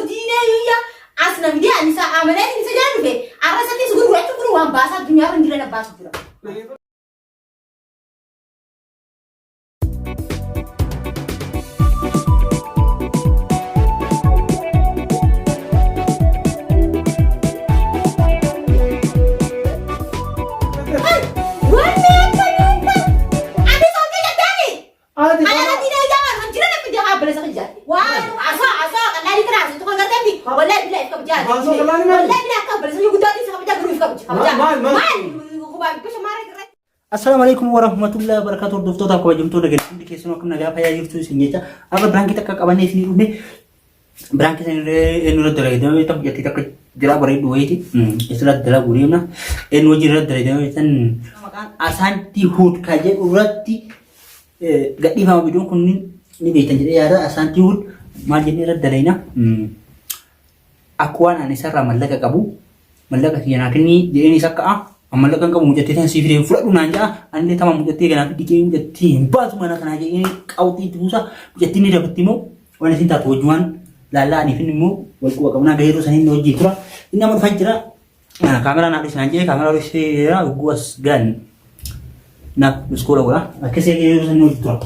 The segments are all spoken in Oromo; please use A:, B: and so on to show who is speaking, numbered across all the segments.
A: دينا يا أصلا بدي أنسى عملات أنسى جانو في عرسة تسقط وقت تقول وان باسا الدنيا رندينا باسا كده
B: Assalamualaikum warahmatullahi wabarakatuh. Duftoota kabajamtuu nageenya keessumaa akkuma nagaa fayyaa jirtu isin jecha akka biraankitti akka qabannee isin dhufne biraankitti inni irratti dalagamee ta'u jetti takka jira bareedu wayiiti isirratti dalagu deemna inni hojii irratti dalagamee tan maqaan Asaantii Huud kan jedhu irratti gadhiifama bidiyoon kun ni beektan jedhee yaada. Asaantii Huud maal jennee irratti dalagna akka waan ani isarraa mallaqa qabu mallaqa kiyyanaa kennii jedheen isa ka'a. Mallaqa qabu mucatee tan siifiree fudhadhu naan jaa ani tama mucatee kanaaf dhiqee mucatee hin baatu mana kana jedhee qawwii itti buusa mucattiin ni dabatti immoo waan isin taatu wajjumaan laallaa aniif immoo wal quba qabnaa gaheeroo saniin hojii tura inni amma dhufaa jira kaameraa naaf dhiisnaan jedhee kaameraa dhiisee guwas gaan naaf iskoola godha akkasii gaheeroo saniin hojii tura.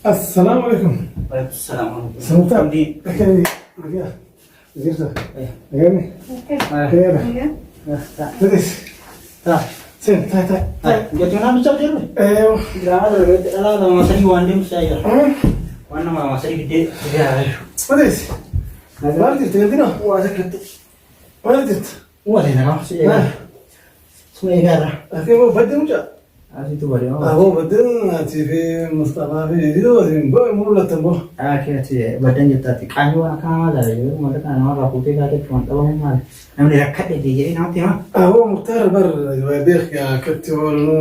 C: السلام عليكم.
B: وعليكم السلام ورحمة الله.
C: سلام دي. أكيد. زيرته. أيامي. أيامي. بديس. سين تا.
B: جاتنا بيشاف جرب.
C: أيوه.
B: لا ما سري واندم ساير. وانا ما سري بدي.
C: بديس. مالتي تيجينا.
B: واسكت.
C: مالتي.
B: وين انا؟ سمعي قارة.
C: أكيد بدي مجا.
B: أنت تبغى
C: هو بدن في مصطفى في فيديو زين بقى مرة تنبه.
B: أكيد بدن جتاتي كانوا أنا كمان هذا يقول ما كان أنا راكوتي كذا كمان طبعا ما أنا ركّت دي نعطي ها.
C: هو مختار بر يبيخ يا كتور نو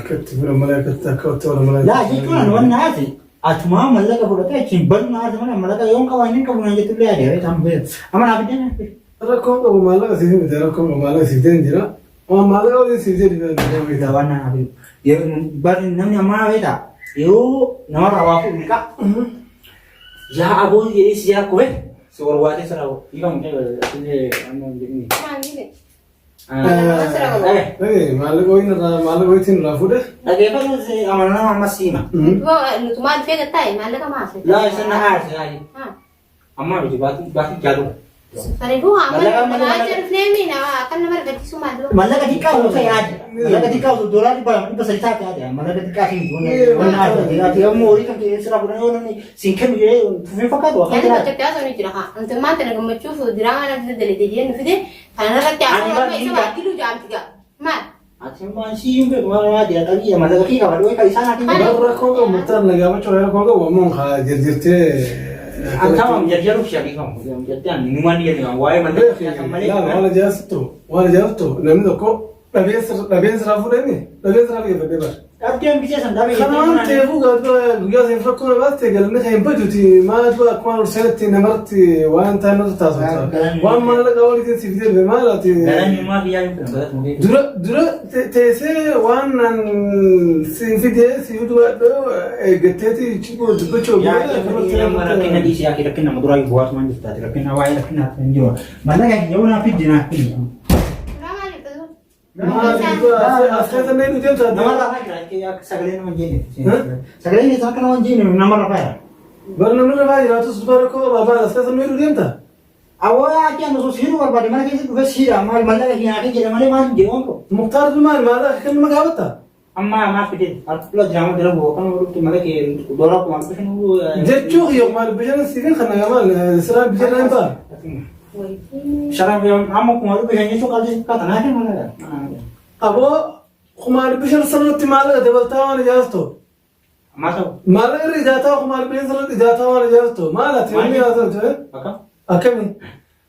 C: كتور ملاك كتور ملاك.
B: لا جيتوا أنا وانا هذي أتمام ملاك بقولك كم بر ناس منا ملاك يوم كواهين كمان جت بلي عليه تام بير أما نابدين
C: ركّم أبو ملاك سيدين بدي ركّم ملاك سيدين جرا أما ملاك أولي سيدين بدي
B: دوانا نابي bar namni amma beeta yoo namarraa waa fuudhu ka yaa aboon jedhee si yaa kobe si warwaatee sana dhiiga mucaa asirree amma jedhini.
C: Maallaqa wayitiin irraa fuudhe.
B: Dhageeffatu amanama amma siima.
A: Nutumaan fee gattaa'e maallaqa maase.
B: Laa isa na haarse yaadi. Amma miti baatii jaaludha.
A: Fariduu amma jirfneemi kan nama argachiisu maalloo.
B: Mallaqa xiqqaa osoo yaadi. Mallaqa xiqqaa osoo doolaarri dhibba sadii taate yaadi. Mallaqa xiqqaa hin jiru. Ati amma horii kan keessaa fuudhanii yoo namni siin kennu jedhee tufee fakkaatu akka
A: jiraatu. Namni tokko ni jira. Antummaan tana gammachuuf diraamaa natti dalagee jennu fide kanarratti akka isa waakiluu jaamtiga. Maal?
B: Ati maan siiyuun beeku maal yaadi adii mallaqa kii qaba dhooyi kan isaan ati.
C: Rakkoo qabu murtaan nagaa machaa rakkoo qabu ammoo jirjirtee.
B: Antama menjadi siapa kamu? Menjadi anu numan dia dengan wahai mandek.
C: Wala jatuh. Namni tokko dhabeen siraa fuudhanii dhabeen siraa biyya fadhee bara.
B: Abdiin biyya san dhabee.
C: Kanaan ta'eefuu guyyaa siin fakkoo baaste galanni kan hin baduuti maatu akkuma urseetti namarratti waan ta'an nuti taasisu. Waan maallaqa waliin si fidee maalaati.
B: Galanni maa biyyaa hin fudhatu.
C: Dura teessee waan si fidee si fiduu eeggatteeti cibboo dubbachuu.
B: Rakkina dhiisii yaa rakkina muduraa bu'aas maan jirtaati rakkina waa'ee rakkina hin jiru. Maallaqa yoo naaf fiddinaa fi. Asxaa mee nuti amsa nama lafa jira sagalee nama jenne sagalee isaa kana waan jenne nama lafa jira
C: bar namni lafa jiraatu bara koo baabaa asxaa mee nuti amta
B: awwaa ati anu sosiiru barbaade mana keessatti dhufe siira maal mallaqa kiyyaa kan jedha malee maal jedhu onko
C: muktaar maal mallaqa kan nama gaafata
B: amma maaf fide alfula jiraama dira bu'u kan walitti mallaqa doolaa kuma bishaan
C: jechuu yoo maal bishaan siifin kan nagamal siraa bishaan hin baa
B: Sekarang yang kamu kemarin biasanya itu kali kata nanti mana?
C: Abo kemarin biasanya selalu timala ada bertahan aja tu.
B: Masa?
C: Malah iri jatuh kemarin biasanya selalu jatuh aja tu. Malah tiada ni ada tu.
B: Apa?
C: Akan ni.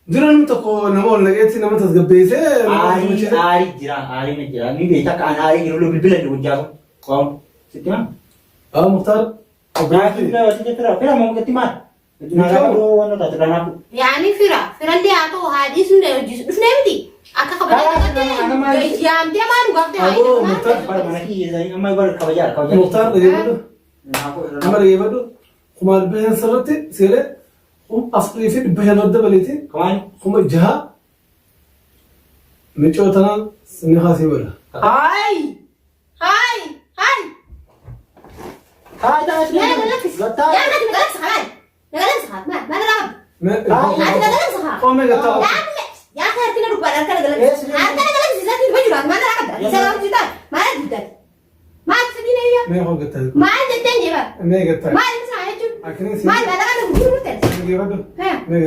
C: درن متكو نمول نجيتي نمت تجبيزه
B: آري نجرا مين بيتك أنا آري يقولوا بالبلد وجاهم قام ستنا
C: مختار
B: لكن لا وسيلة فيرا ممكن تمار
A: يعني فيرا اللي عطوه هذه سنة وجيس مش نبدي أكا خبرت جام دي ما نقطع
C: أبو مختار نجيبه أما نجيبه كمان بين سرتي سيره أصلي في بين الدبلتي
B: كمان
C: هم جها متشو تنا سنخاسي ولا
A: هاي
B: ده
A: لا نقلت سخان ما نلعب
C: قومي قطع
A: يا أخي أرتنا ركبان أرتنا قلت زيزاتي بجرات ما نلعب سلام جدا ما نلعب ما تسدينا يا
C: ما هو قطع
A: ما عندك تاني بقى
C: ما قطع
A: ما عندك ساعة
C: أكني
A: ما عندك أنا بقول لك
C: نجيبه ما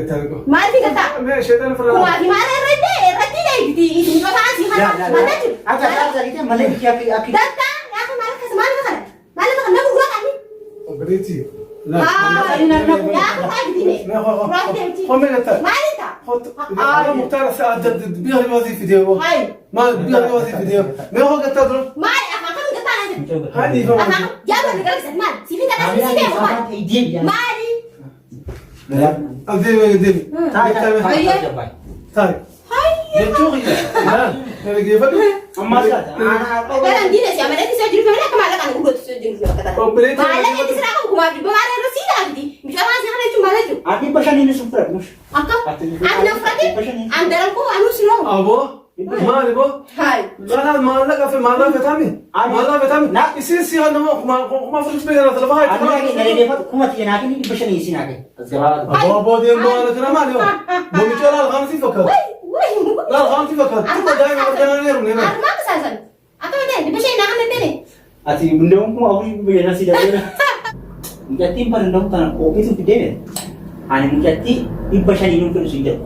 C: قطع
A: ما في قطع
C: ما شيطان فرا
A: وما في ما ردي دي ما تعرفي خلاص ما تجي
B: أكيد مالك يا أكيد
A: ده يا أخي مالك ما لك ما لك ما بقول لك عني
C: بريتي لا
A: يا أخي ما بدي
C: ما هو قومي قطع
A: ما أنت
C: أنا مختار ساعة بيها الوظيفة ديو
A: هاي
C: ما بيها الوظيفة ديو ما هو قطع درو
A: ما أخا كم قطع
C: هذه فما
A: أخا جابوا لك رأس المال سيفين كذا سيفين ما لي
C: أديم طيب يتوقي لا نجيبه
B: أما
A: أنا دي ناس يعمل لك سجل في ملك ما لك أنا أقول تسجل في كذا ما لك أنت سرعة وما في بمعنى الرصيد هذه مش أنا سيحنا شو مالك
B: أكيد بشاني نسوفر مش
A: أكا أنا فرقي عندنا كم أنا سلام
C: أبو ما نبو
A: هاي
C: لا ما لك في ما لا فتامي ما لا فتامي لا يصير هذا ما فرق بيننا تلفها هاي
B: أنا نريد كم تيجي ناكل بشاني يصير ناكل
C: أبو دي ما لك أنا ما اليوم بمشي لا الخامسي فكر لا الخامسي فكر كم دايما بدنا نيرم نيرم
A: ما بسازن أكا بدي بشيء نعمل تاني
B: أتي بندم كم أبوي بيجي نسي ده مجتي بندم تنا أوكي تو بديه أنا مجتي يبشاني يوم كل شيء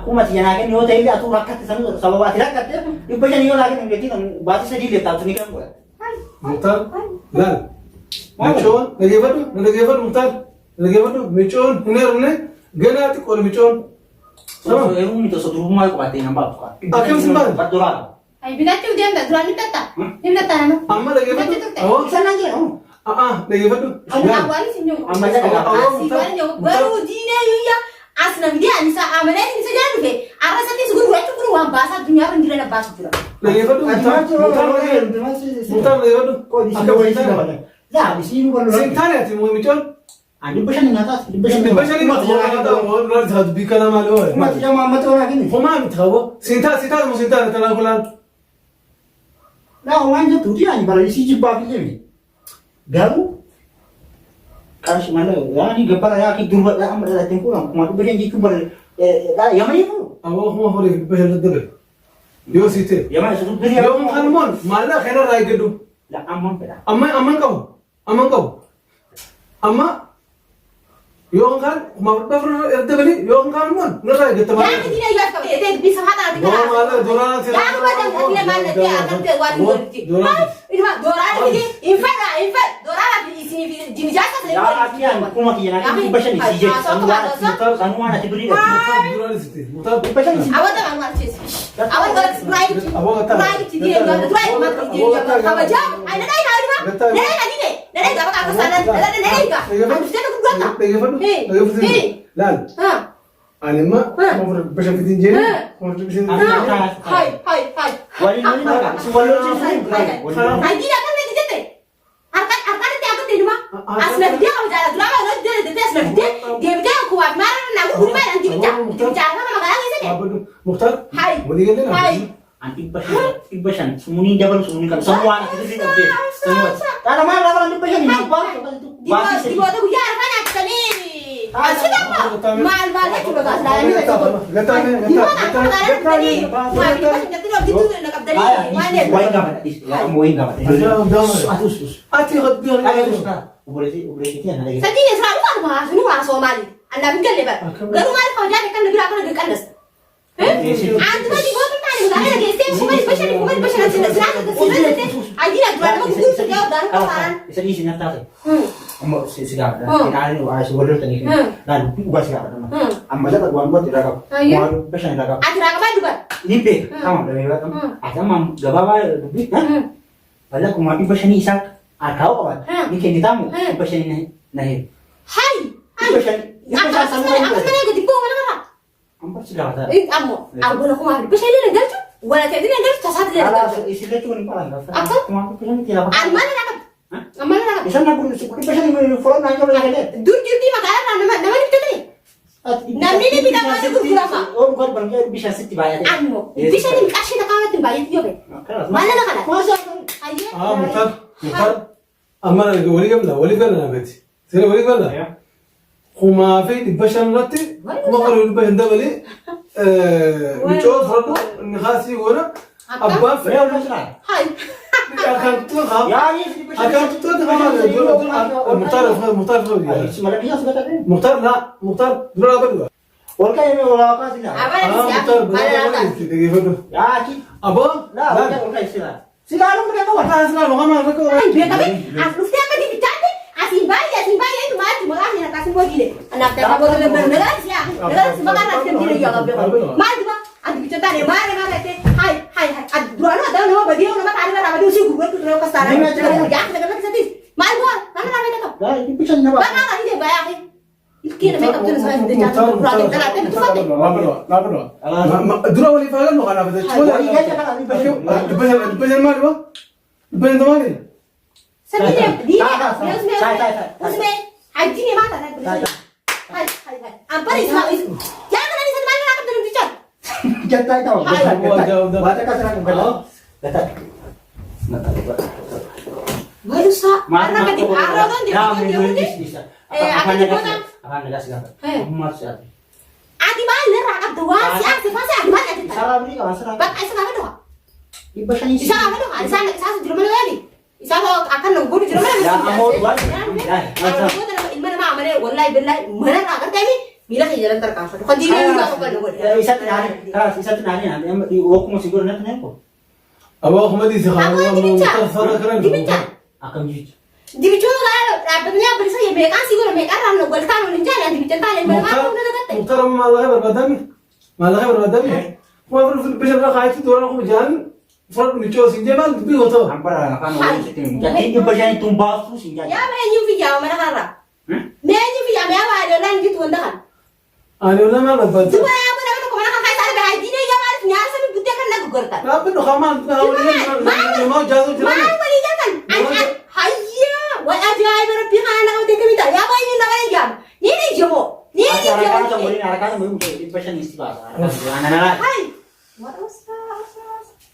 B: كم تيجي ناكل يو تيجي أتو ركعت سنو سبوا أتي ركعت يبشاني يو ناكل مجتي كم بعد سجل ليه تاو تنيكم ولا
C: مختار لا ميشون نجيبه مختار نجيبه ميشون هنيرم جناتي كل ميشون
B: so eu me tô só do mal com a tenha bato cara
C: أكيد سمعت
B: badurado
A: أي بدأت وديم بدران بدأت أنا
C: أما نجيبه أهو
B: sana dia
C: نجيبه
A: أنا أقول سنجو
B: أما لا
A: أسيبان جو برو دينا يويا أصلا بدي أنسى أمانة أنسى جانو في أرسلتي سكون وقت كل واحد باسا الدنيا بنديرنا باس كذا
C: نجيبه مختار نجيبه
B: لا بس يجي ولا
C: سنتاني أتي مو ميشون
B: عندي بشان الناس
C: بشري ما هذا بكلام ماله
B: ما تجمع ما تقول لكن
C: هما متخوّ سنتا مو سنتا تلا فلان
B: لا هو عنده تودي يعني برا يسيج باقي ليه قالوا كارش ماله يعني قبل يا كي جنب لا أمر لا تنقول ما تبين جيك بر لا يا ما يفو
C: أبغى هو فريق بهل الدبل يو سيته
B: يا ما يسوي بري
C: يوم خانمون ماله خير راي قدو
B: لا أمم بلا
C: أمان كو أما يوم خان ما بفر الدبلي يوم خانمون نراي قدو
A: يا أخي دينا يوافق إيه بيس هذا أنا
C: ما ماله دوران
A: يا أخي ما تقول لي ما نتيا أنت وادي ورتي إذا دوران كذي إنفع دوران في في جنجاسة
B: يا أخي كم كي أنا بشان يسيج سانوانا تبري
C: دوران سيته
B: بشان يسيج
A: أود ما نقول أول قلت برايك تدي برايك ما تدي أبغى جام أنا ناي هاري ما ناي قبل أبغى سالن ناي قا أنا مستني كل وقت
C: لا أنا ما بشان في دينجين ما بشان
A: هاي
B: ولي ما سوالو جيسي
A: هاي دي أكمل دي جت أركان دي أكمل دي ما أصلا بدي أقول جالس دراما نود دي أصلا بدي دي بدي أقول ما أنا نقول ما عندي بتاع ما قال
C: مختار
A: هاي
C: ولي قال لنا
A: هاي
B: anti basan sumuni double sumuni kan semua anak itu sih update semua karena mana orang anti basan ini apa
A: di bawah tuh ya kan ada nih asli apa mal itu bagas lah ini أنت ما تقول أنا أنا جالسين فوق البشر نسينا عايزين أدوار ما تقول تجاوب دارو كمان
B: bisa di sini nanti Amma sigaara. Inaani waa si waliin tani. Naan buka sigaara nama. Amma jaba waan buat tidak kau. Waan besar tidak kau.
A: Ati raga mana juga?
B: Nimpe. Kamu dah lewat kamu. Ada mam gababa lebih. Pada kumati besar ni isak. Kau kawan. Ni kini tamu. Besar ni nahi.
A: Hai.
B: Besar.
A: Aku mana yang ketipu mana mana?
B: Ampa sigaara.
A: Amo. Aku nak kumari. Besar ni negara tu. Wala tadi negara tu sasat dia.
B: Alah istilah tu ni paling.
A: Apa?
B: Kumati besar ni tidak.
A: Mana nak? Mana nak?
B: Bisa nak pun seperti besar ni follow naik kalau ada.
A: Dur judi makanan nama ni betul ni. Namni ni tidak masuk kurama.
B: Oh bukan bangga bisa siti bayar.
A: Amo. Bisa ni kasih nak kawat bayar dia be. Mana nak nak?
B: Masa
C: اه مختار اما انا ولي قبل انا بيتي سنه ولي قبل وما في البشر نتي ما قالوا البشر ده ولي نشوف فرد نخاسي ولا ابا في
B: beliau dah selesai.
A: Hai.
C: akan تلقى
B: Ya ini besar.
C: akan تلقى مختار
B: Semalam dia sudah tadi.
C: مختار لا مختار دول ابدا
B: Orang yang orang apa sih nak?
A: Apa ni siapa?
C: مختار
A: Mana nak?
B: Ya ki.
C: ابا
B: Lah orang istilah. Sigaram mereka kawan.
C: انا اسمع ما ركوا
A: Dia tapi aslunya apa di bicara? Asin bayi itu mati malah nak kasih bagi dia. Anak tak boleh benar siapa? Benar semangat nak dia dia apa? Mati bah. Andi bicara ni mana mana tu? Hai. Dua ada nama bagi nama tadi nama dia usia gubernur tu nama kasar. Jangan nak kasih. Mati bah. Mana nama dia tu?
B: Ya ini besar ni apa?
A: Mana nama dia bayar ni? Ilkian mereka tu semua dia jatuh kurang kita nanti betul betul.
C: لا بلا دول ولي فعلا ما انا بدي شو البشر مالي البشر ده مالي
A: Sebenarnya dia usme haji ni mana nak? Hai. Apa ni semua? Jangan nanti saya mana nak turun bicara.
B: Jangan tahu. Baca kasar aku kan. Kata.
A: Baru sah. Mana kati arah kan dia
B: Bisa.
A: Apa ni kota?
B: Akan negara segala. Masih.
A: Adi mana rakyat dua siapa siapa adi mana adi.
B: Salah beri kawan salah.
A: Bak aisyah apa doa?
B: Ibu sani.
A: Isa apa doa? Isa juru mana lagi? Isa akan nunggu di juru mana?
B: Ya kamu buat.
A: Mana mana wallahi billahi mana rakyat kami mila ke jalan terkasar. Kau dia juga kau nunggu.
B: Isa tu nari. Kalau isa tu nari nanti di waktu masih guru nanti apa?
C: ابا احمد يسخن مختار فرق
A: Di bicara.
B: Akan jujur.
A: Di bicara lah. Rapatnya berisa ya mereka sih guru mereka ram nunggu kan ulin jalan di bicara tanya mereka apa udah kata.
C: مختار ما الله بربادمي ما الله بربادمي ما في البشر لا قاعد تدور لكم جان فرق نشوف سنجمال بيوتو
B: Ampara akan orang itu. Jadi ibu sani tumbas tu sinjah.
A: Ya menyu via mana kara. Menyu via me apa ada lan gitu ndak.
C: انا ولا ما برباد
A: Cuma apa nama kau mana kau kata ada haji ni ya mas nyar sampai butuh kan nak gurta.
C: لا بده خمان ما جازو
A: Mana
C: جرا
A: boleh jangan. Hayya wa ajaib rabbi khana wa tekmita. Ya apa ini nama jam. Ni jomo. Ni
B: Acara kan
A: jomo.
B: boleh narakan boleh ibu sani istilah. Anak-anak.
A: Hai.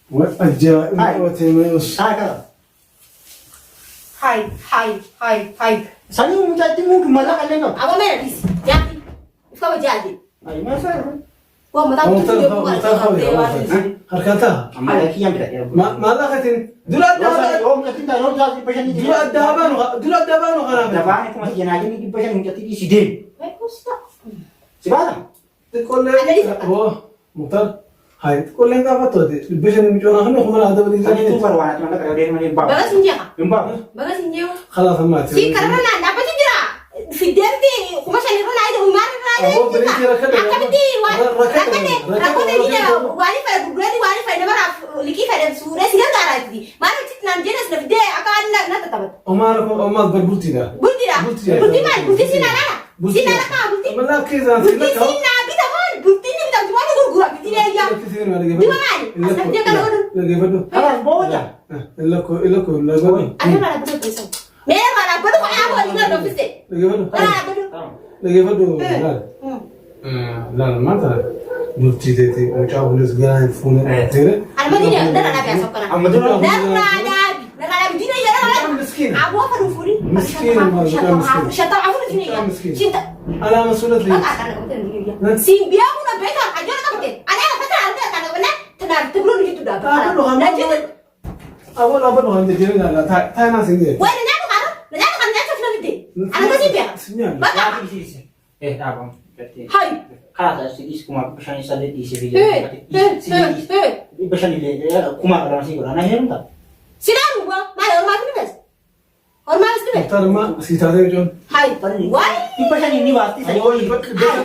C: وأجا وتيميوس
A: Hai.
B: Sani minta timu kemana kalian kau?
A: Apa mana dis? Jadi. Kau jadi.
B: Ayo masa.
A: Wah, mata tu dia bukan
C: حركاتها
B: Amal lagi yang tidak.
C: ما لقيتني دولات دابان
B: Om kita orang jadi ibu sani.
C: دولات دابان وغرام
B: Dapat aku masih jangan lagi ibu sani minta tidur sidin. Sekarang.
C: تقول لي هو مختار هاي تقول لي انت فتوتي البشر المجونا خلنا خمر هذا بدي
B: Sani tu baru anak mana kalau dia mana bab.
A: Bagas injak.
B: Bab.
A: Bagas injak.
C: خلاص ما
A: Si karena apa sih jira? Fider di, kuma sani rona itu umar rona.
C: هو بريتي ركض
A: Apa di? Rakade dia. Wali pada gugurati wali pada nama liki pada sura siapa darah itu. Mana cik nan jenis nabi dia akan nak tetap.
C: عمر بربوتي ده
A: Bulti dah. Bulti mana? Bulti si nana. Si nana kah bulti?
C: ما لا كذا
A: Bulti si nabi tahun. Bulti ni kita cuma gurgura. Bulti dia ya.
C: كثير ما لقي
A: Di mana? Asal dia kalau
C: لقي بدو
B: Kalau bawa aja.
C: لكو لقي
A: ada mana betul betul. Mereka mana betul kau apa ini nggak bisa.
C: بدو
A: Mana betul?
C: لقي بدو لا ما تعرف بلتي تيتي وجاو ناس قاعد فون تيري
A: Ada mana dia? Dah ada biasa kan?
B: Amma tu lah.
A: Dah ada di sini ya.
C: مسكين
A: Abu apa rufuri?
C: Miskin, miskin.
A: Syata aku di sini ya.
C: Miskin.
A: Cinta.
C: انا مسؤولة لي
A: Simbia aku nak betul. Ajar tak betul. Ada apa tak ada kan benar? Tenar tebelum gitu dah. Dah jadi.
C: اول ابد عند جيرنا لا تاي ناس عندي
A: Wah, nanya kan? Nanya kan nanya sudah betul. Ada apa sih biar?
C: سنيان
A: Bapak.
B: Di sini. Tak bang. Berarti.
A: Hai.
B: Kalau sedih kuma pesan isa di sini.
A: Hei.
B: Pesan ini kuma orang sih orang nanya tak.
A: Sinar gua. Mana orang masuk bes? Orang masuk bes?
C: Doktor ma sitade bijon.
A: Hai perlu. Why?
B: Dibashan ini pasti saya.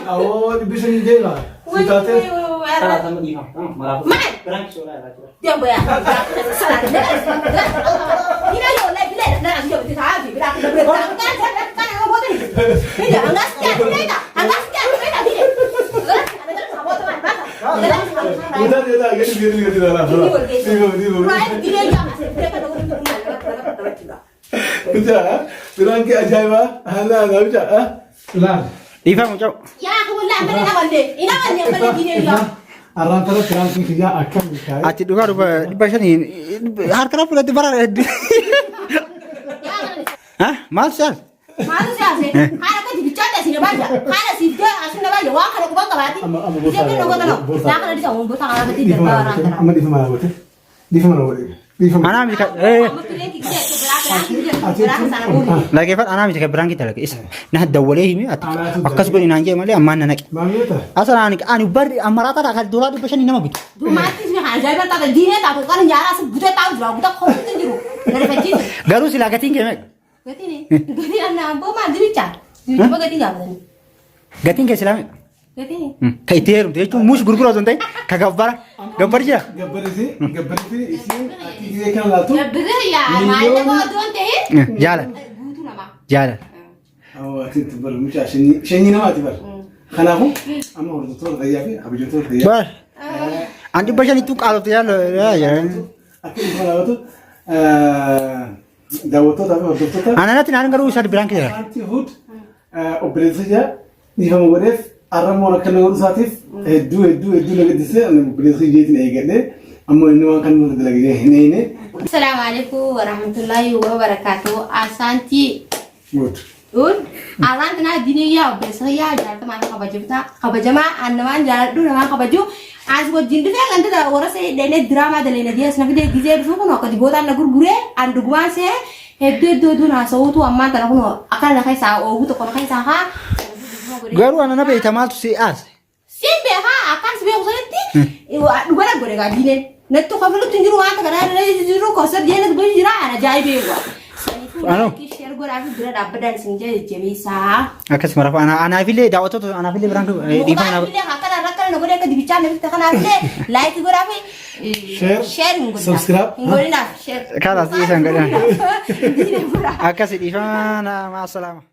C: Awal bisa ni dia lah. Sitade.
B: Salah sama dia. Malah.
A: Man.
B: Berang soalnya.
A: Dia bayar. Salah. Ini ayo lagi lagi nak dia tu sahaja. Berang berang kan apa boleh. Ini jangan sekian ni dah. Angkat sekian ni dah dia. Ada kan apa teman apa?
C: Udah dia dah gitu dah lah.
A: Right, dia jangan. Dia kan orang tu
C: Bisa, bilang ke ajaib ah, hala dah bisa ah, bilang.
B: Diva macam.
A: Ya, aku bilang mana nak balik. Ini mana yang balik gini dia.
C: Arang terus bilang kerja akan dikai.
B: Aci dengar rupa dibashan ini. Har kenapa nanti barang? Hah? Malsal.
A: Malu siapa sih? Hari aku dibicara sini baca. Hari sih dia asyik nak baca. Wah, kalau aku baca berarti. Dia kan nak baca. Nak kena disahun buta kalau berarti dia barang.
C: Amma di mana buat? Di mana buat?
B: Anak mesti lagi Fat anak mesti berang kita lagi. Nah dawaleh ini akas gue inanjay malah aman nak. Asal anak anu bar amarata tak ada dolar di pasien ini nama bit.
A: Dua mati sih ajaib tak ada dini tak ada kan jara sebuta tahu juga buta kau itu jiru. Dari peci.
B: Garu sila gating ke mek.
A: Gating ni. Gating anak apa mah dibicar. Apa gating apa ni?
B: Gating ke sila mek.
A: Gating.
B: Kayak tiar, dia cuma mus guru aja nanti. Kagak gambar je.
C: Gambar sih isi dia kan lalu.
A: Gambar ya, mana kau tuan teh?
B: Jalan.
A: Butuh nama.
B: Jalan.
C: Oh, itu baru macam seni nama tu baru. Karena aku, ama orang tu orang kaya ni, habis itu orang kaya.
B: Bar. Andi pasien itu kalau tu ya.
C: Aku itu kalau tu, Dawoto tapi orang tu tu.
B: Anak nanti nanti garu usah dibilang kita.
C: Anti hood, operasi je, ni kamu boleh. Aram orang kena urus aktif, edu lagi dise, operasi je ni agaknya. Amma ini orang kan lagi ini.
A: Assalamualaikum warahmatullahi wabarakatuh. Asanti.
C: Good.
A: Good. Alan tena dini ya, besok ya, jangan teman kabajama, anaman jangan dulu nama kabaju. Asgo jindu ya kan tu orang se dene drama dene dia senapi dia gizer tu kan, kalau dibuatan lagu gure, andugman se, edu na so tu amma tanah kuno, akan nak kai sah, tu kalau kai sah.
B: Garu anak nabe itamal tu si as.
A: Simbe ha, akan simbe usah nanti. Dua nak gure kan dini. Netto kalau lu tunjuk ruang tak ada tunjuk kosor dia nak boleh jirah, ada jai bewa.
B: Ano?
A: Share gure aku sudah dapat dan senja jemisa.
B: Akas marah anak file dah waktu tu anak file berang tu. Di mana?
A: Anak file akan rakan nak gure kan dibicara nanti tak anak file like gure apa? Share
C: subscribe.
A: Gure na share.
B: Kalau sih sangat. Akas di mana? Masalah.